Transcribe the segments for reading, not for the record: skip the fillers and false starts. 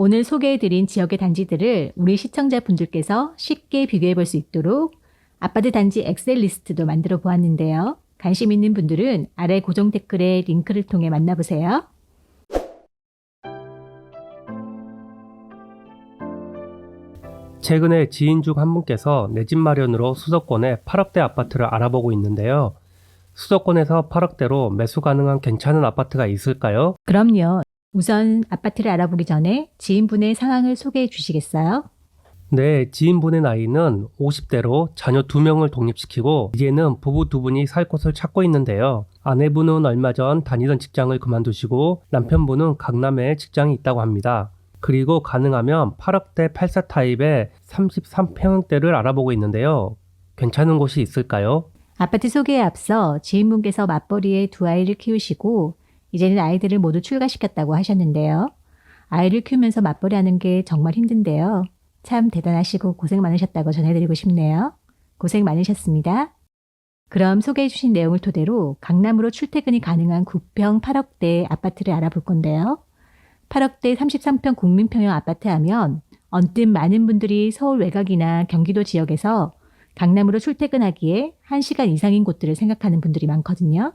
오늘 소개해드린 지역의 단지들을 우리 시청자분들께서 쉽게 비교해 볼 수 있도록 아파트 단지 엑셀 리스트도 만들어 보았는데요. 관심 있는 분들은 아래 고정 댓글에 링크를 통해 만나보세요. 최근에 지인 중 한 분께서 내 집 마련으로 수도권의 8억대 아파트를 알아보고 있는데요. 수도권에서 8억대로 매수 가능한 괜찮은 아파트가 있을까요? 그럼요. 우선 아파트를 알아보기 전에 지인분의 상황을 소개해 주시겠어요? 네, 지인분의 나이는 50대로 자녀 2명을 독립시키고 이제는 부부 2분이 살 곳을 찾고 있는데요. 아내분은 얼마 전 다니던 직장을 그만두시고 남편분은 강남에 직장이 있다고 합니다. 그리고 가능하면 8억대 84 타입의 33평형대를 알아보고 있는데요. 괜찮은 곳이 있을까요? 아파트 소개에 앞서 지인분께서 맞벌이에 2아이를 키우시고 이제는 아이들을 모두 출가시켰다고 하셨는데요. 아이를 키우면서 맞벌이하는 게 정말 힘든데요. 참 대단하시고 고생 많으셨다고 전해드리고 싶네요. 고생 많으셨습니다. 그럼 소개해 주신 내용을 토대로 강남으로 출퇴근이 가능한 9평 8억대 아파트를 알아볼 건데요. 8억대 33평 국민평형 아파트 하면 언뜻 많은 분들이 서울 외곽이나 경기도 지역에서 강남으로 출퇴근하기에 1시간 이상인 곳들을 생각하는 분들이 많거든요.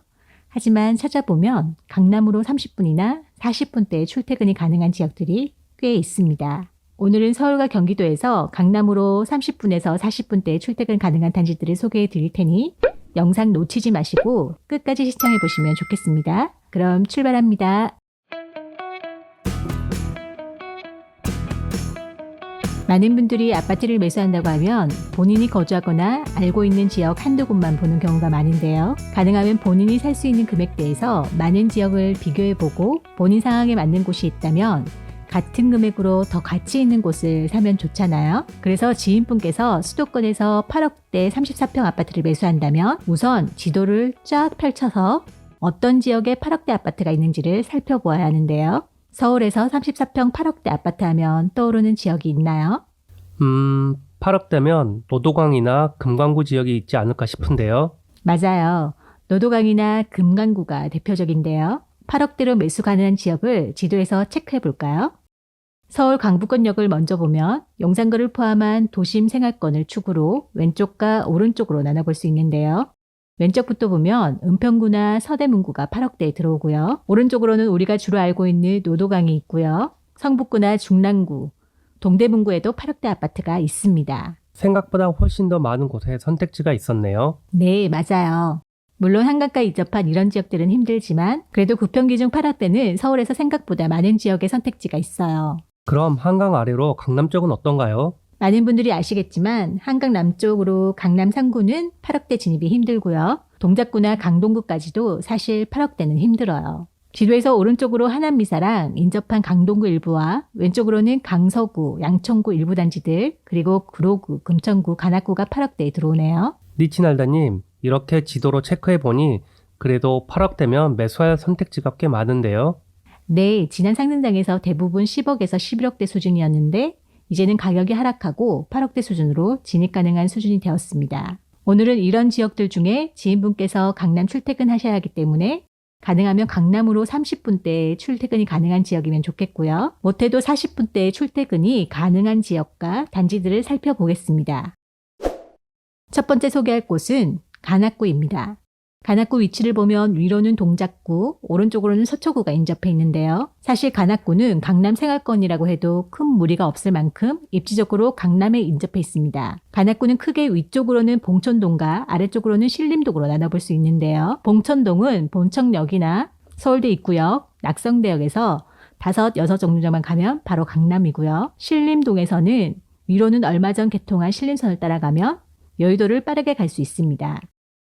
하지만 찾아보면 강남으로 30분이나 40분대의 출퇴근이 가능한 지역들이 꽤 있습니다. 오늘은 서울과 경기도에서 강남으로 30분에서 40분대의 출퇴근 가능한 단지들을 소개해 드릴 테니 영상 놓치지 마시고 끝까지 시청해 보시면 좋겠습니다. 그럼 출발합니다. 많은 분들이 아파트를 매수한다고 하면 본인이 거주하거나 알고 있는 지역 한두 곳만 보는 경우가 많은데요. 가능하면 본인이 살 수 있는 금액대에서 많은 지역을 비교해보고 본인 상황에 맞는 곳이 있다면 같은 금액으로 더 가치 있는 곳을 사면 좋잖아요. 그래서 지인분께서 수도권에서 8억대 34평 아파트를 매수한다면 우선 지도를 쫙 펼쳐서 어떤 지역에 8억대 아파트가 있는지를 살펴보아야 하는데요. 서울에서 34평 8억대 아파트 하면 떠오르는 지역이 있나요? 8억대면 노도강이나 금강구 지역이 있지 않을까 싶은데요. 맞아요. 노도강이나 금강구가 대표적인데요. 8억대로 매수 가능한 지역을 지도에서 체크해 볼까요? 서울 강북권역을 먼저 보면 용산구를 포함한 도심 생활권을 축으로 왼쪽과 오른쪽으로 나눠볼 수 있는데요. 왼쪽부터 보면 은평구나 서대문구가 8억대에 들어오고요. 오른쪽으로는 우리가 주로 알고 있는 노도강이 있고요. 성북구나 중랑구, 동대문구에도 8억대 아파트가 있습니다. 생각보다 훨씬 더 많은 곳에 선택지가 있었네요. 네, 맞아요. 물론 한강가 인접한 이런 지역들은 힘들지만 그래도 9평 기준 8억대는 서울에서 생각보다 많은 지역의 선택지가 있어요. 그럼 한강 아래로 강남 쪽은 어떤가요? 많은 분들이 아시겠지만 한강 남쪽으로 강남 3구는 8억대 진입이 힘들고요. 동작구나 강동구까지도 사실 8억대는 힘들어요. 지도에서 오른쪽으로 하남미사랑 인접한 강동구 일부와 왼쪽으로는 강서구, 양천구 일부 단지들, 그리고 구로구, 금천구, 관악구가 8억대에 들어오네요. 니치날다님, 이렇게 지도로 체크해보니 그래도 8억대면 매수할 선택지가 꽤 많은데요. 네, 지난 상승장에서 대부분 10억에서 11억대 수준이었는데 이제는 가격이 하락하고 8억대 수준으로 진입 가능한 수준이 되었습니다. 오늘은 이런 지역들 중에 지인분께서 강남 출퇴근하셔야 하기 때문에 가능하면 강남으로 30분대에 출퇴근이 가능한 지역이면 좋겠고요. 못해도 40분대에 출퇴근이 가능한 지역과 단지들을 살펴보겠습니다. 첫 번째 소개할 곳은 관악구입니다. 관악구 위치를 보면 위로는 동작구, 오른쪽으로는 서초구가 인접해 있는데요. 사실 관악구는 강남 생활권이라고 해도 큰 무리가 없을 만큼 입지적으로 강남에 인접해 있습니다. 관악구는 크게 위쪽으로는 봉천동과 아래쪽으로는 신림동으로 나눠볼 수 있는데요. 봉천동은 본청역이나 서울대 입구역, 낙성대역에서 5, 6 정류장만 가면 바로 강남이고요. 신림동에서는 위로는 얼마 전 개통한 신림선을 따라가면 여의도를 빠르게 갈 수 있습니다.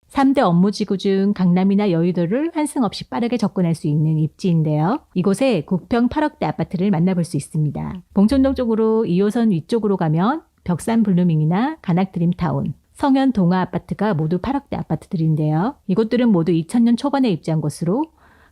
3대 업무지구 중 강남이나 여의도를 환승 없이 빠르게 접근할 수 있는 입지인데요. 이곳에 9평 8억대 아파트를 만나볼 수 있습니다. 봉천동 쪽으로 2호선 위쪽으로 가면 벽산 블루밍이나 관악 드림타운, 성현 동아 아파트가 모두 8억대 아파트들인데요. 이곳들은 모두 2000년 초반에 입주한 곳으로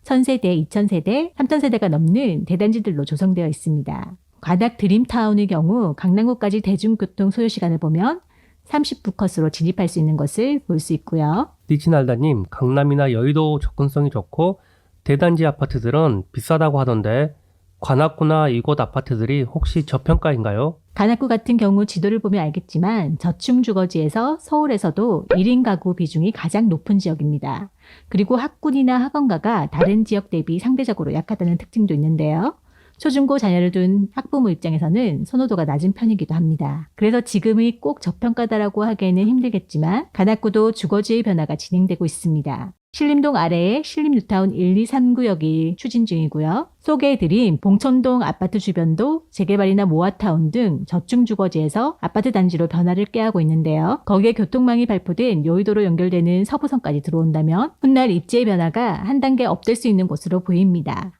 1000세대, 2000세대, 3000세대가 넘는 대단지들로 조성되어 있습니다. 관악 드림타운의 경우 강남구까지 대중교통 소요 시간을 보면 30분 컷으로 진입할 수 있는 것을 볼 수 있고요. 니치날다님, 강남이나 여의도 접근성이 좋고 대단지 아파트들은 비싸다고 하던데 관악구나 이곳 아파트들이 혹시 저평가인가요? 관악구 같은 경우 지도를 보면 알겠지만 저층 주거지에서 서울에서도 1인 가구 비중이 가장 높은 지역입니다. 그리고 학군이나 학원가가 다른 지역 대비 상대적으로 약하다는 특징도 있는데요. 초중고 자녀를 둔 학부모 입장에서는 선호도가 낮은 편이기도 합니다. 그래서 지금이 꼭 저평가다라고 하기에는 힘들겠지만 관악구도 주거지의 변화가 진행되고 있습니다. 신림동 아래에 신림 뉴타운 1, 2, 3구역이 추진 중이고요. 소개해드린 봉천동 아파트 주변도 재개발이나 모아타운 등 저층 주거지에서 아파트 단지로 변화를 꾀하고 있는데요. 거기에 교통망이 발포된 여의도로 연결되는 서부선까지 들어온다면 훗날 입지의 변화가 한 단계 업될 수 있는 곳으로 보입니다.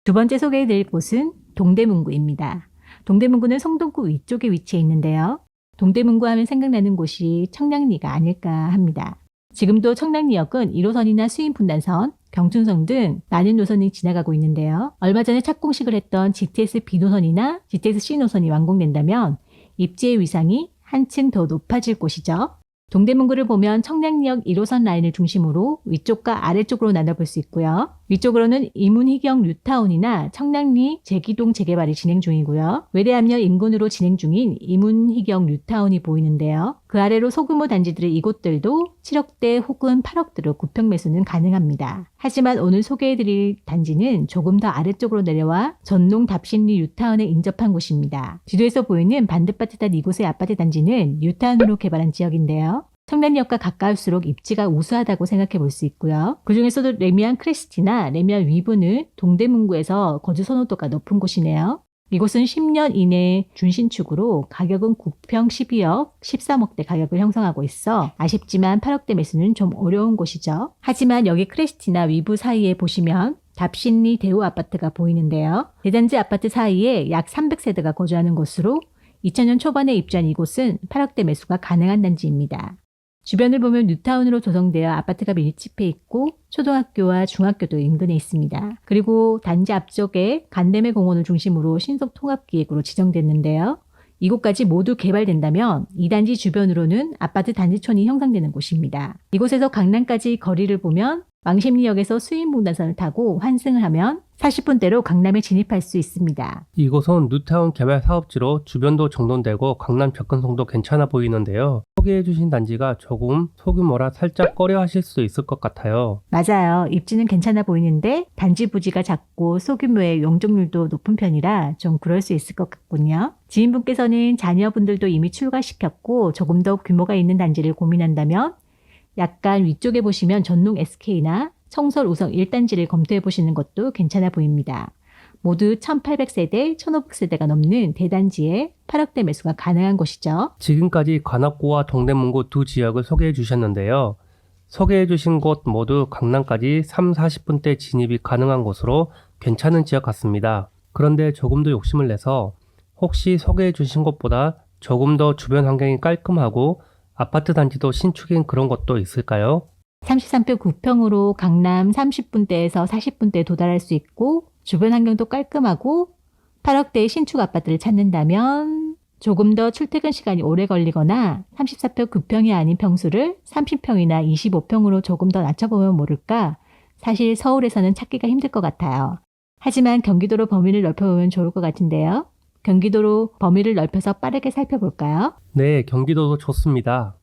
두 번째 소개해드릴 곳은 동대문구입니다. 동대문구는 성동구 위쪽에 위치해 있는데요. 동대문구 하면 생각나는 곳이 청량리가 아닐까 합니다. 지금도 청량리역은 1호선이나 수인분단선, 경춘선 등 많은 노선이 지나가고 있는데요. 얼마 전에 착공식을 했던 GTS B 노선이나 GTS C 노선이 완공된다면 입지의 위상이 한층 더 높아질 곳이죠. 동대문구를 보면 청량리역 1호선 라인을 중심으로 위쪽과 아래쪽으로 나눠볼 수 있고요. 위쪽으로는 이문희경 뉴타운이나 청량리 제기동 재개발이 진행 중이고요. 외래암역 인근으로 진행 중인 이문희경 뉴타운이 보이는데요. 그 아래로 소규모 단지들의 이곳들도 7억대 혹은 8억대로 구평 매수는 가능합니다. 하지만 오늘 소개해드릴 단지는 조금 더 아래쪽으로 내려와 전농 답신리 뉴타운에 인접한 곳입니다. 지도에서 보이는 반듯바듯한 이곳의 아파트 단지는 뉴타운으로 개발한 지역인데요. 청량리역과 가까울수록 입지가 우수하다고 생각해 볼 수 있고요. 그 중에서도 레미안 크레스티나 레미안 위브는 동대문구에서 거주 선호도가 높은 곳이네요. 이곳은 10년 이내 준신축으로 가격은 9평 12억, 13억대 가격을 형성하고 있어 아쉽지만 8억대 매수는 좀 어려운 곳이죠. 하지만 여기 크레스티나 위브 사이에 보시면 답신리 대우 아파트가 보이는데요. 대단지 아파트 사이에 약 300세대가 거주하는 곳으로 2000년 초반에 입주한 이곳은 8억대 매수가 가능한 단지입니다. 주변을 보면 뉴타운으로 조성되어 아파트가 밀집해 있고 초등학교와 중학교도 인근에 있습니다. 그리고 단지 앞쪽에 간담회 공원을 중심으로 신속 통합기획으로 지정됐는데요. 이곳까지 모두 개발된다면 이 단지 주변으로는 아파트 단지촌이 형성되는 곳입니다. 이곳에서 강남까지 거리를 보면 왕십리역에서 수인분단선을 타고 환승을 하면 40분대로 강남에 진입할 수 있습니다. 이곳은 뉴타운 개발 사업지로 주변도 정돈되고 강남 접근성도 괜찮아 보이는데요. 소개해주신 단지가 조금 소규모라 살짝 꺼려하실 수 있을 것 같아요. 맞아요. 입지는 괜찮아 보이는데 단지 부지가 작고 소규모의 용적률도 높은 편이라 좀 그럴 수 있을 것 같군요. 지인분께서는 자녀분들도 이미 출가시켰고 조금 더 규모가 있는 단지를 고민한다면 약간 위쪽에 보시면 전농 SK나 청설 우성 1단지를 검토해 보시는 것도 괜찮아 보입니다. 모두 1800세대, 1500세대가 넘는 대단지에 8억대 매수가 가능한 곳이죠. 지금까지 관악구와 동대문구 두 지역을 소개해 주셨는데요. 소개해 주신 곳 모두 강남까지 30-40분대 진입이 가능한 곳으로 괜찮은 지역 같습니다. 그런데 조금 더 욕심을 내서 혹시 소개해 주신 곳보다 조금 더 주변 환경이 깔끔하고 아파트 단지도 신축인 그런 곳도 있을까요? 33평 9평으로 강남 30분대에서 40분대에 도달할 수 있고 주변 환경도 깔끔하고 8억대의 신축 아파트를 찾는다면 조금 더 출퇴근 시간이 오래 걸리거나 34평 9평이 아닌 평수를 30평이나 25평으로 조금 더 낮춰보면 모를까 사실 서울에서는 찾기가 힘들 것 같아요. 하지만 경기도로 범위를 넓혀보면 좋을 것 같은데요. 경기도로 범위를 넓혀서 빠르게 살펴볼까요? 네, 경기도도 좋습니다.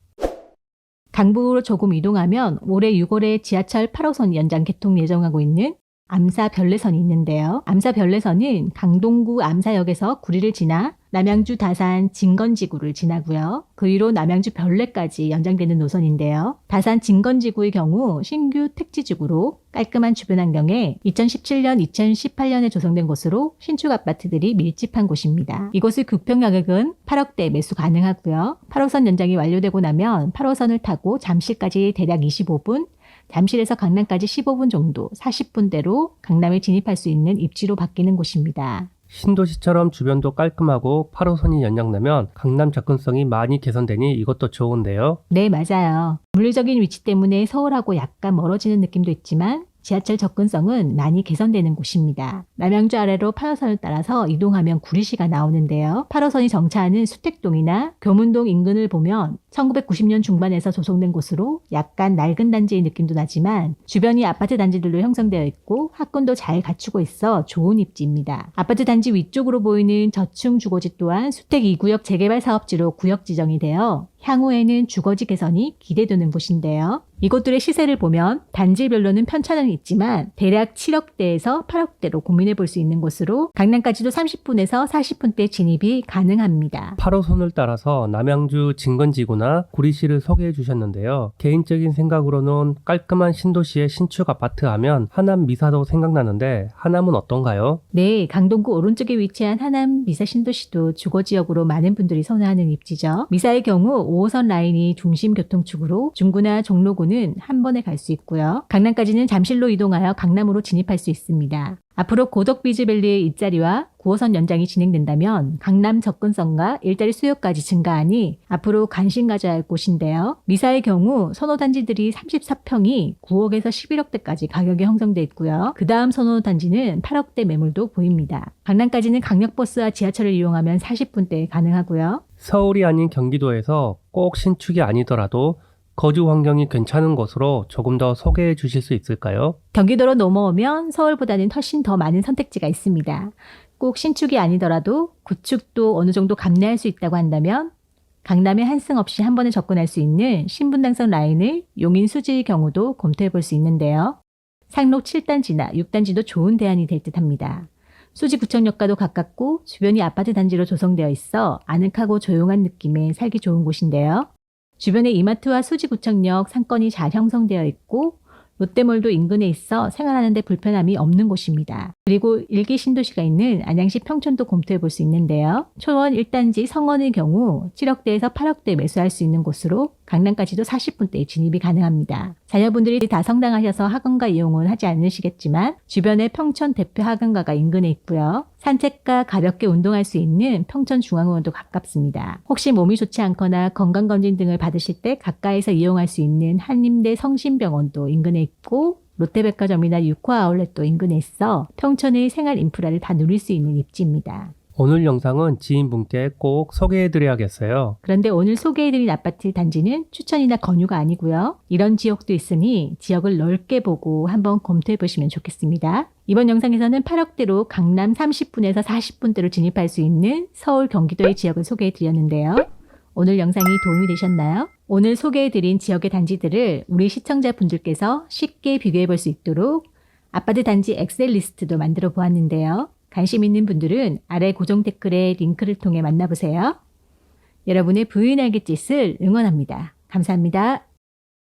강북으로 조금 이동하면 올해 6월에 지하철 8호선 연장 개통 예정하고 있는 암사 별내선이 있는데요. 암사 별내선은 강동구 암사역에서 구리를 지나 남양주 다산 진건지구를 지나고요. 그 위로 남양주 별내까지 연장되는 노선인데요. 다산 진건지구의 경우 신규 택지지구로 깔끔한 주변 환경에 2017년, 2018년에 조성된 곳으로 신축 아파트들이 밀집한 곳입니다. 이곳의 국평 가격은 8억대 매수 가능하고요. 8호선 연장이 완료되고 나면 8호선을 타고 잠실까지 대략 25분, 잠실에서 강남까지 15분 정도 40분대로 강남에 진입할 수 있는 입지로 바뀌는 곳입니다. 신도시처럼 주변도 깔끔하고 8호선이 연장되면 강남 접근성이 많이 개선되니 이것도 좋은데요. 네, 맞아요. 물리적인 위치 때문에 서울하고 약간 멀어지는 느낌도 있지만 지하철 접근성은 많이 개선되는 곳입니다. 남양주 아래로 8호선을 따라서 이동하면 구리시가 나오는데요. 8호선이 정차하는 수택동이나 교문동 인근을 보면 1990년 중반에서 조성된 곳으로 약간 낡은 단지의 느낌도 나지만 주변이 아파트 단지들로 형성되어 있고 학군도 잘 갖추고 있어 좋은 입지입니다. 아파트 단지 위쪽으로 보이는 저층 주거지 또한 수택 2구역 재개발 사업지로 구역 지정이 되어 향후에는 주거지 개선이 기대되는 곳인데요. 이곳들의 시세를 보면 단지별로는 편차는 있지만 대략 7억대에서 8억대로 고민해 볼 수 있는 곳으로 강남까지도 30분에서 40분대 진입이 가능합니다. 8호선을 따라서 남양주 진건지구나 구리시를 소개해 주셨는데요. 개인적인 생각으로는 깔끔한 신도시의 신축 아파트 하면 하남 미사도 생각나는데 하남은 어떤가요? 네, 강동구 오른쪽에 위치한 하남 미사 신도시도 주거지역으로 많은 분들이 선호하는 입지죠. 미사의 경우 5호선 라인이 중심 교통축으로 중구나 종로구는 한 번에 갈 수 있고요. 강남까지는 잠실로 이동하여 강남으로 진입할 수 있습니다. 앞으로 고덕비즈밸리의 일자리와 9호선 연장이 진행된다면 강남 접근성과 일자리 수요까지 증가하니 앞으로 관심 가져야 할 곳인데요. 미사의 경우 선호단지들이 34평이 9억에서 11억대까지 가격이 형성돼 있고요. 그 다음 선호단지는 8억대 매물도 보입니다. 강남까지는 강력버스와 지하철을 이용하면 40분대에 가능하고요. 서울이 아닌 경기도에서 꼭 신축이 아니더라도 거주 환경이 괜찮은 곳으로 조금 더 소개해 주실 수 있을까요? 경기도로 넘어오면 서울보다는 훨씬 더 많은 선택지가 있습니다. 꼭 신축이 아니더라도 구축도 어느 정도 감내할 수 있다고 한다면 강남에 한승 없이 한 번에 접근할 수 있는 신분당선 라인을 용인 수지의 경우도 검토해 볼 수 있는데요. 상록 7단지나 6단지도 좋은 대안이 될 듯합니다. 수지구청역과도 가깝고 주변이 아파트 단지로 조성되어 있어 아늑하고 조용한 느낌에 살기 좋은 곳인데요. 주변에 이마트와 수지구청역 상권이 잘 형성되어 있고 롯데몰도 인근에 있어 생활하는 데 불편함이 없는 곳입니다. 그리고 일기 신도시가 있는 안양시 평촌도 검토해 볼 수 있는데요. 초원 1단지 성원의 경우 7억대에서 8억대 매수할 수 있는 곳으로 강남까지도 40분대에 진입이 가능합니다. 자녀분들이 다 성장하셔서 학원가 이용은 하지 않으시겠지만 주변에 평촌 대표 학원가가 인근에 있고요. 산책과 가볍게 운동할 수 있는 평촌중앙의원도 가깝습니다. 혹시 몸이 좋지 않거나 건강검진 등을 받으실 때 가까이서 이용할 수 있는 한림대 성심병원도 인근에 있고 롯데백화점이나 유코아 아울렛도 인근에 있어 평촌의 생활 인프라를 다 누릴 수 있는 입지입니다. 오늘 영상은 지인분께 꼭 소개해 드려야겠어요. 그런데 오늘 소개해드린 아파트 단지는 추천이나 권유가 아니고요. 이런 지역도 있으니 지역을 넓게 보고 한번 검토해 보시면 좋겠습니다. 이번 영상에서는 8억대로 강남 30분에서 40분대로 진입할 수 있는 서울 경기도의 지역을 소개해 드렸는데요. 오늘 영상이 도움이 되셨나요? 오늘 소개해드린 지역의 단지들을 우리 시청자분들께서 쉽게 비교해 볼 수 있도록 아파트 단지 엑셀 리스트도 만들어 보았는데요. 관심 있는 분들은 아래 고정 댓글에 링크를 통해 만나보세요. 여러분의 부인 알겠짓을 응원합니다. 감사합니다.